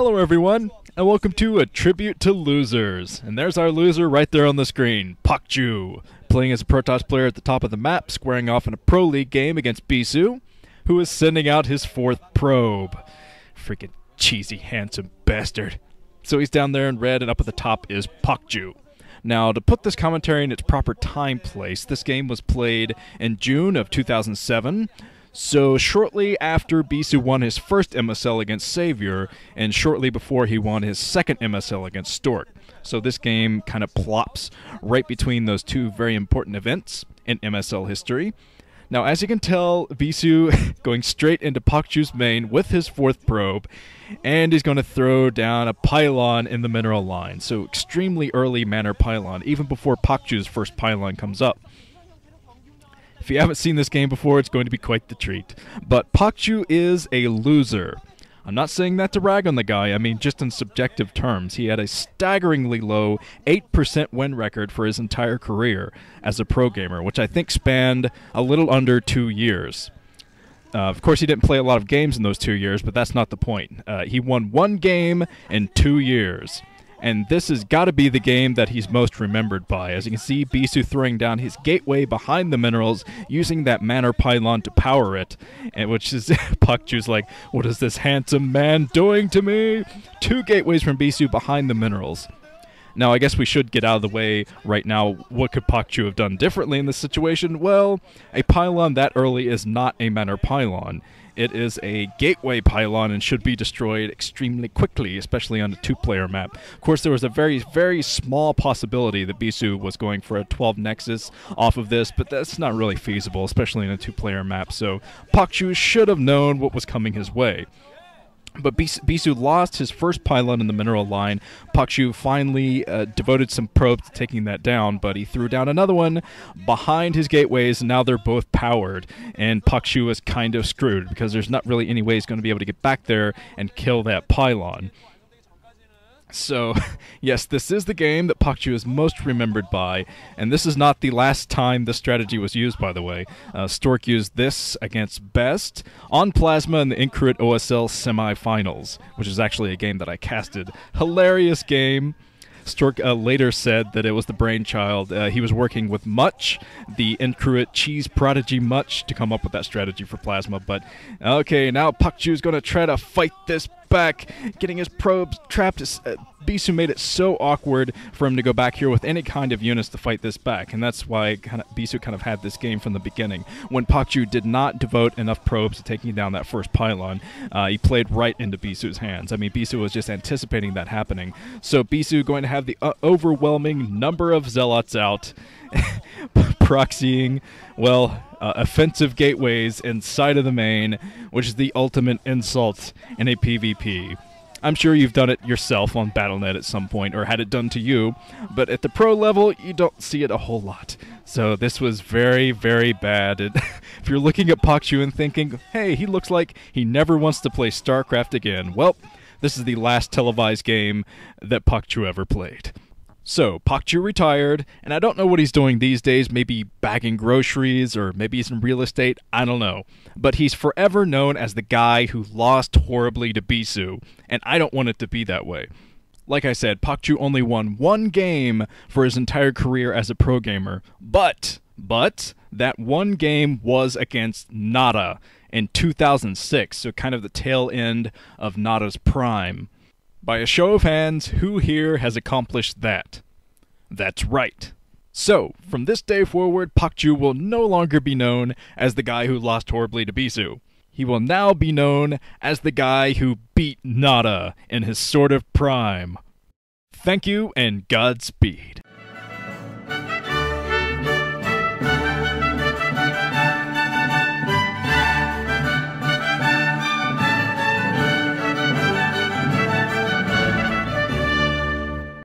Hello everyone, and welcome to A Tribute to Losers. And there's our loser right there on the screen, Pokju, playing as a Protoss player at the top of the map, squaring off in a Pro League game against Bisu, who is sending out his fourth probe. Freaking cheesy, handsome bastard. So he's down there in red, and up at the top is Pokju. Now, to put this commentary in its proper time place, this game was played in June of 2007, so shortly after Bisu won his first MSL against Savior, and shortly before he won his second MSL against Stork. So this game kind of plops right between those two very important events in MSL history. Now, as you can tell, Bisu going straight into Pokju's main with his fourth probe, and he's going to throw down a pylon in the mineral line. So extremely early manner pylon, even before Pokju's first pylon comes up. If you haven't seen this game before, it's going to be quite the treat. But Pokju is a loser. I'm not saying that to rag on the guy, I mean just in subjective terms. He had a staggeringly low 8% win record for his entire career as a pro gamer, which I think spanned a little under 2 years. Of course, he didn't play a lot of games in those 2 years, but that's not the point. He won one game in 2 years. And this has got to be the game that he's most remembered by. As you can see, Bisu throwing down his gateway behind the minerals, using that manor pylon to power it, and which is Pokju's like, what is this handsome man doing to me? 2 gateways from Bisu behind the minerals. Now, I guess we should get out of the way right now. What could Pokju have done differently in this situation? Well, a pylon that early is not a manor pylon. It is a gateway pylon and should be destroyed extremely quickly, especially on a 2-player map. Of course, there was a very, very small possibility that Bisu was going for a 12 Nexus off of this, but that's not really feasible, especially in a 2-player map. So Pokju should have known what was coming his way. But Bisu lost his first pylon in the mineral line. Pokju finally devoted some probes to taking that down, but he threw down another one behind his gateways, and now they're both powered. And Pokju is kind of screwed, because there's not really any way he's going to be able to get back there and kill that pylon. So, yes, this is the game that Pokju is most remembered by, and this is not the last time this strategy was used, by the way. Stork used this against Best on Plasma in the Incruit OSL semifinals, which is actually a game that I casted. Hilarious game. Stork later said that it was the brainchild. He was working with Much, the Incruit cheese prodigy Much, to come up with that strategy for Plasma. But, okay, now Pokju's going to try to fight this back, getting his probes trapped. Bisu made it so awkward for him to go back here with any kind of units to fight this back, and that's why Bisu kind of had this game from the beginning. When Pokju did not devote enough probes to taking down that first pylon, he played right into Bisu's hands. I mean, Bisu was just anticipating that happening. So Bisu going to have the overwhelming number of zealots out, proxying, well, offensive gateways inside of the main, which is the ultimate insult in a PvP. I'm sure you've done it yourself on Battle.net at some point, or had it done to you, but at the pro level, you don't see it a whole lot. So this was very, very bad. If you're looking at Pokju and thinking, hey, he looks like he never wants to play Starcraft again, well, this is the last televised game that Pokju ever played. So, Pokju retired, and I don't know what he's doing these days, maybe bagging groceries, or maybe he's in real estate, I don't know. But he's forever known as the guy who lost horribly to Bisu, and I don't want it to be that way. Like I said, Pokju only won one game for his entire career as a pro gamer, but that one game was against Nada in 2006, so kind of the tail end of Nada's prime. By a show of hands, who here has accomplished that? That's right. So, from this day forward, Pokju will no longer be known as the guy who lost horribly to Bisu. He will now be known as the guy who beat Nada in his sort of prime. Thank you, and Godspeed.